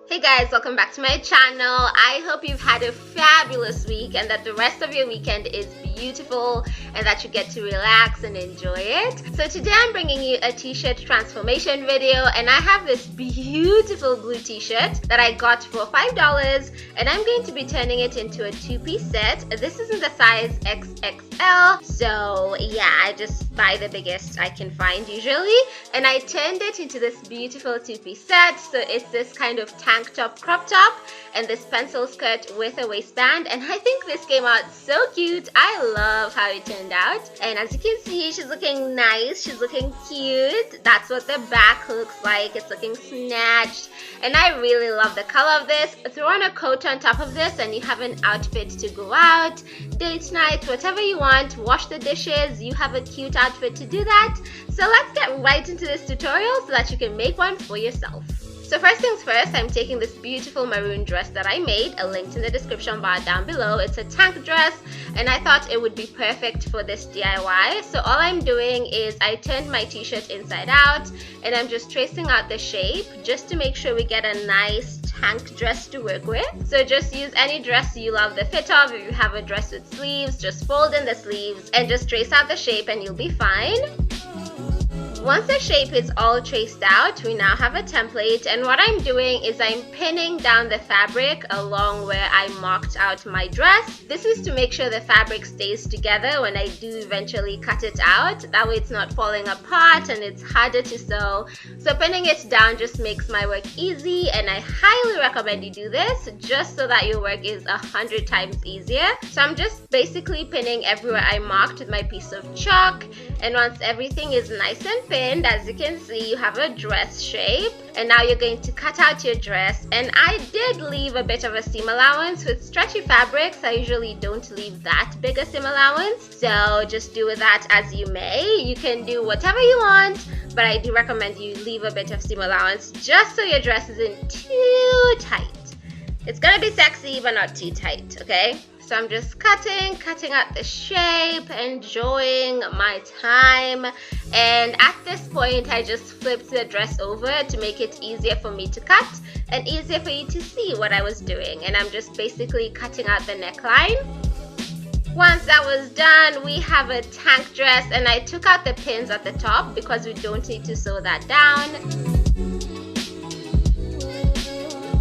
Hey guys, welcome back to my channel. I hope you've had a fabulous week and that the rest of your weekend is beautiful and that you get to relax and enjoy it. So today I'm bringing you a t-shirt transformation video, and I have this beautiful blue t-shirt that I got for $5, and I'm going to be turning it into a two-piece set. This is in the size XXL, so yeah, I just buy the biggest I can find usually, and I turned it into this beautiful two-piece set. So it's this kind of tank top crop top and this pencil skirt with a waistband, and I think this came out so cute. I love how it turned out, and as you can see, she's looking nice, she's looking cute. That's what the back looks like. It's looking snatched, and I really love the color of this. Throw on a coat on top of this and you have an outfit to go out, date night, whatever you want. Wash the dishes, you have a cute outfit to do that. So let's get right into this tutorial so that you can make one for yourself. So first things first, I'm taking this beautiful maroon dress that I made, a link in the description bar down below. It's a tank dress, and I thought it would be perfect for this DIY. So all I'm doing is I turned my t-shirt inside out, and I'm just tracing out the shape just to make sure we get a nice tank dress to work with. So just use any dress you love the fit of. If you have a dress with sleeves, just fold in the sleeves and just trace out the shape and you'll be fine. Once the shape is all traced out, we now have a template, and what I'm doing is I'm pinning down the fabric along where I marked out my dress. This is to make sure the fabric stays together when I do eventually cut it out. That way it's not falling apart and it's harder to sew. So pinning it down just makes my work easy, and I highly recommend you do this just so that your work is 100 times easier. So I'm just basically pinning everywhere I marked with my piece of chalk, and once everything is nice and pinned, as you can see, you have a dress shape, and now you're going to cut out your dress. And I did leave a bit of a seam allowance. With stretchy fabrics, I usually don't leave that big a seam allowance, so just do with that as you may. You can do whatever you want, but I do recommend you leave a bit of seam allowance just so your dress isn't too tight. It's gonna be sexy but not too tight, okay? So I'm just cutting out the shape, enjoying my time, and at this point I just flipped the dress over to make it easier for me to cut and easier for you to see what I was doing. And I'm just basically cutting out the neckline. Once that was done, we have a tank dress, and I took out the pins at the top because we don't need to sew that down.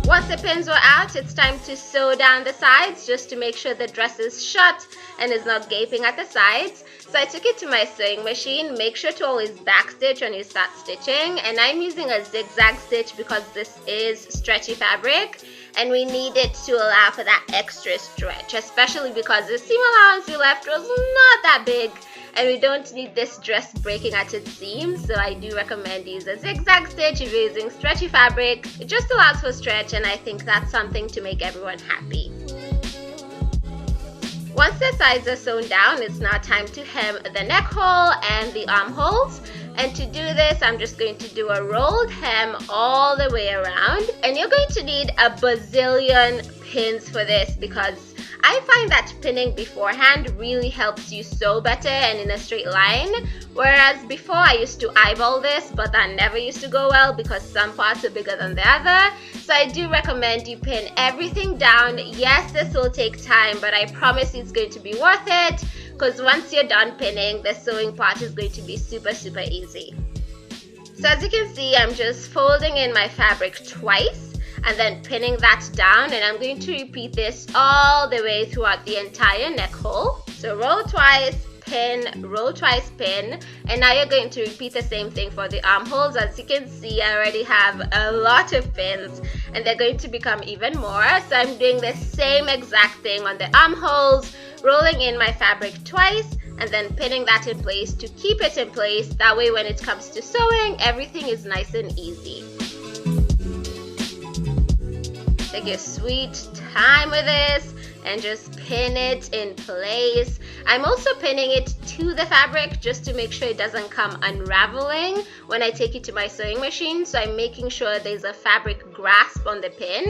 Once the pins were out, it's time to sew down the sides just to make sure the dress is shut and is not gaping at the sides. So I took it to my sewing machine. Make sure to always backstitch when you start stitching, and I'm using a zigzag stitch because this is stretchy fabric and we need it to allow for that extra stretch, especially because the seam allowance we left was not that big and we don't need this dress breaking at its seams. So I do recommend use a zigzag stitch if you're using stretchy fabric. It just allows for stretch, and I think that's something to make everyone happy. Once the sides are sewn down, it's now time to hem the neck hole and the armholes. And to do this, I'm just going to do a rolled hem all the way around. And you're going to need a bazillion pins for this because I find that pinning beforehand really helps you sew better and in a straight line. Whereas before I used to eyeball this, but that never used to go well because some parts are bigger than the other. So I do recommend you pin everything down. Yes, this will take time, but I promise you it's going to be worth it, because once you're done pinning, the sewing part is going to be super easy. So as you can see, I'm just folding in my fabric twice and then pinning that down, and I'm going to repeat this all the way throughout the entire neck hole. So roll twice, pin, roll twice, pin, and now you're going to repeat the same thing for the armholes. As you can see, I already have a lot of pins and they're going to become even more. So I'm doing the same exact thing on the armholes, rolling in my fabric twice and then pinning that in place to keep it in place. That way when it comes to sewing, everything is nice and easy. Take your sweet time with this. and just pin it in place. I'm also pinning it to the fabric just to make sure it doesn't come unraveling when I take it to my sewing machine. So I'm making sure there's a fabric grasp on the pin.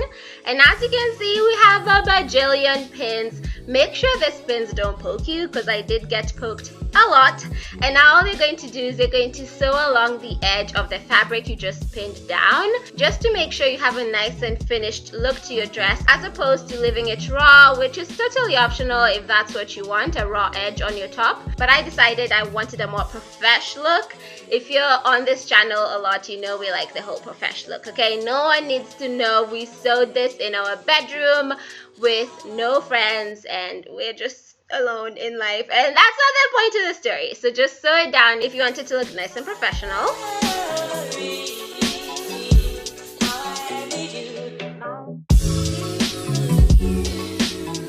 And as you can see, we have a bajillion pins. Make sure the pins don't poke you, because I did get poked a lot. And now all you're going to do is you're going to sew along the edge of the fabric you just pinned down, just to make sure you have a nice and finished look to your dress, as opposed to leaving it raw, which is totally optional if that's what you want, a raw edge on your top. But I decided I wanted a more professional look. If you're on this channel a lot, you know we like the whole professional look, okay? No one needs to know we sewed this in our bedroom with no friends, and we're just alone in life, and that's not the point of the story. So just sew it down if you want it to look nice and professional.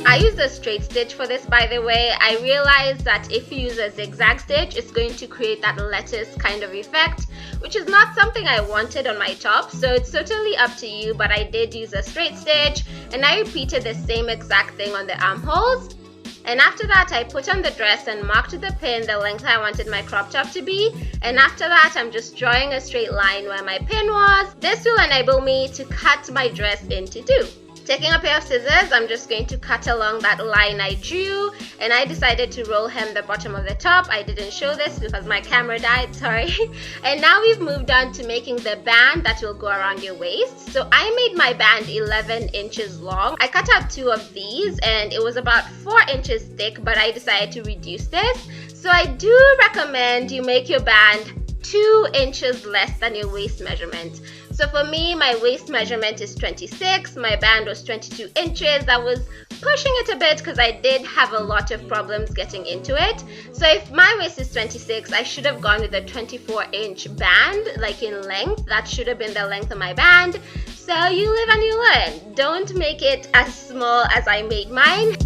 I used a straight stitch for this, by the way. I realized that if you use a zigzag stitch, it's going to create that lettuce kind of effect, which is not something I wanted on my top. So it's totally up to you, but I did use a straight stitch, and I repeated the same exact thing on the armholes. And after that, I put on the dress and marked to the pin the length I wanted my crop top to be. And after that, I'm just drawing a straight line where my pin was. This will enable me to cut my dress into two. Taking a pair of scissors, I'm just going to cut along that line I drew, and I decided to roll hem the bottom of the top. I didn't show this because my camera died, sorry. And now we've moved on to making the band that will go around your waist. So I made my band 11 inches long. I cut out 2 of these, and it was about 4 inches thick, but I decided to reduce this. So I do recommend you make your band 2 inches less than your waist measurement. So for me, my waist measurement is 26, my band was 22 inches. I was pushing it a bit because I did have a lot of problems getting into it. So if my waist is 26, I should have gone with a 24-inch band, like in length. That should have been the length of my band. So you live and you learn. Don't make it as small as I made mine.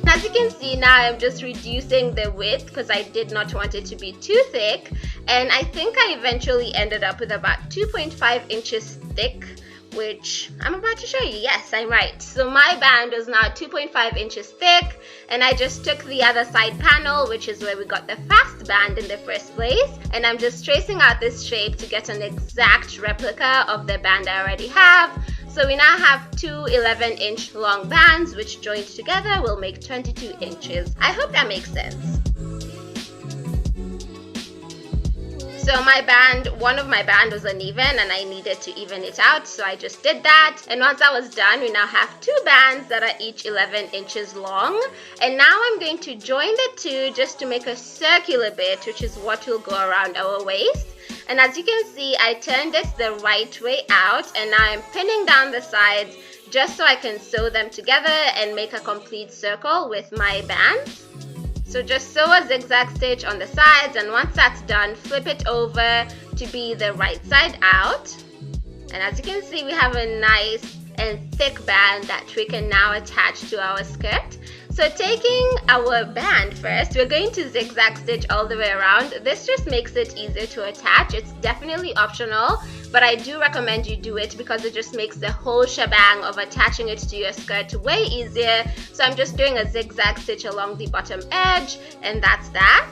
As you can see now, I'm just reducing the width because I did not want it to be too thick, and I think I eventually ended up with about 2.5 inches thick, which I'm about to show you. Yes, I'm right. So my band was now 2.5 inches thick, and I just took the other side panel, which is where we got the fast band in the first place, and I'm just tracing out this shape to get an exact replica of the band I already have. So we now have 2 11-inch long bands, which joined together will make 22 inches. I hope that makes sense. So my band, one of my band was uneven, and I needed to even it out, so I just did that. And once that was done, we now have 2 bands that are each 11 inches long. And now I'm going to join the 2 just to make a circular bit, which is what will go around our waist. And as you can see, I turned this the right way out, and now I'm pinning down the sides just so I can sew them together and make a complete circle with my bands. So just sew a zigzag stitch on the sides, and once that's done, flip it over to be the right side out. And as you can see, we have a nice and thick band that we can now attach to our skirt. So taking our band first, we're going to zigzag stitch all the way around. This just makes it easier to attach. It's definitely optional, but I do recommend you do it because it just makes the whole shebang of attaching it to your skirt way easier. So I'm just doing a zigzag stitch along the bottom edge, and that's that.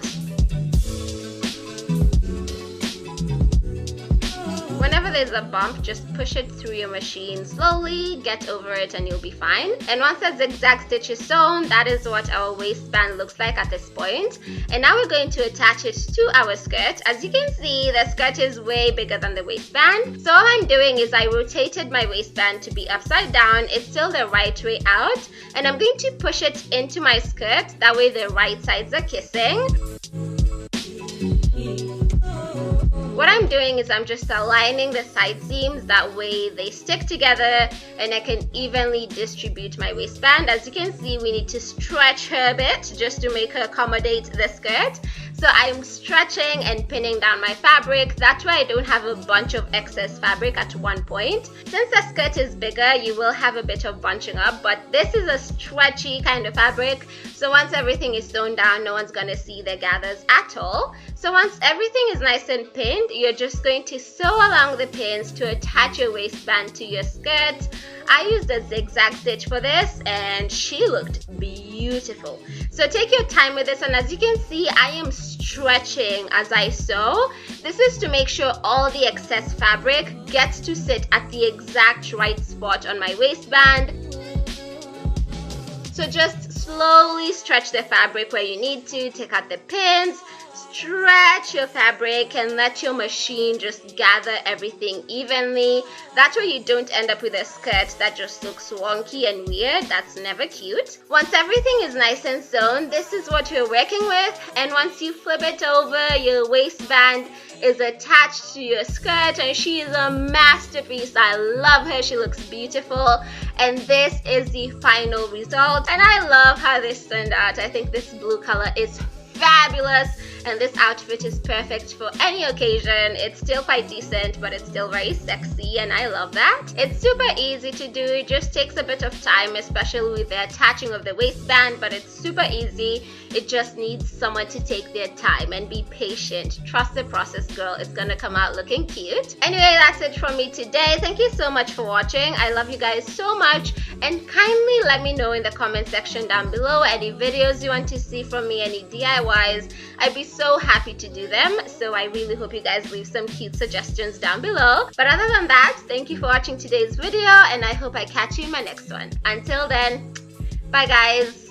Whenever there's a bump, just push it through your machine slowly, get over it, and you'll be fine. And once that zigzag stitch is sewn, that is what our waistband looks like at this point. And now we're going to attach it to our skirt. As you can see, the skirt is way bigger than the waistband. So all I'm doing is I rotated my waistband to be upside down. It's still the right way out. And I'm going to push it into my skirt. That way the right sides are kissing. What I'm doing is I'm just aligning the side seams, that way they stick together and I can evenly distribute my waistband. As you can see, we need to stretch her a bit just to make her accommodate the skirt. So I'm stretching and pinning down my fabric. That way I don't have a bunch of excess fabric at one point. Since the skirt is bigger, you will have a bit of bunching up, but this is a stretchy kind of fabric. So once everything is sewn down, no one's gonna see the gathers at all. So once everything is nice and pinned, you're just going to sew along the pins to attach your waistband to your skirt. I used a zigzag stitch for this and she looked beautiful. So take your time with this, and as you can see, I am stretching as I sew. This is to make sure all the excess fabric gets to sit at the exact right spot on my waistband. So just slowly stretch the fabric where you need to, take out the pins, stretch your fabric and let your machine just gather everything evenly. That way you don't end up with a skirt that just looks wonky and weird. That's never cute. Once everything is nice and sewn, this is what you're working with, and once you flip it over, your waistband is attached to your skirt and she is a masterpiece. I love her. She looks beautiful, and this is the final result, and I love how this turned out. I think this blue color is fabulous, and this outfit is perfect for any occasion. It's still quite decent, but it's still very sexy, and I love that. It's super easy to do. It just takes a bit of time, especially with the attaching of the waistband, but it's super easy. It just needs someone to take their time and be patient. Trust the process, girl. It's gonna come out looking cute. Anyway, that's it from me today. Thank you so much for watching. I love you guys so much, and kindly let me know in the comment section down below any videos you want to see from me, any DIYs. I'd be so happy to do them, so I really hope you guys leave some cute suggestions down below. But other than that, thank you for watching today's video, and I hope I catch you in my next one. Until then, bye guys.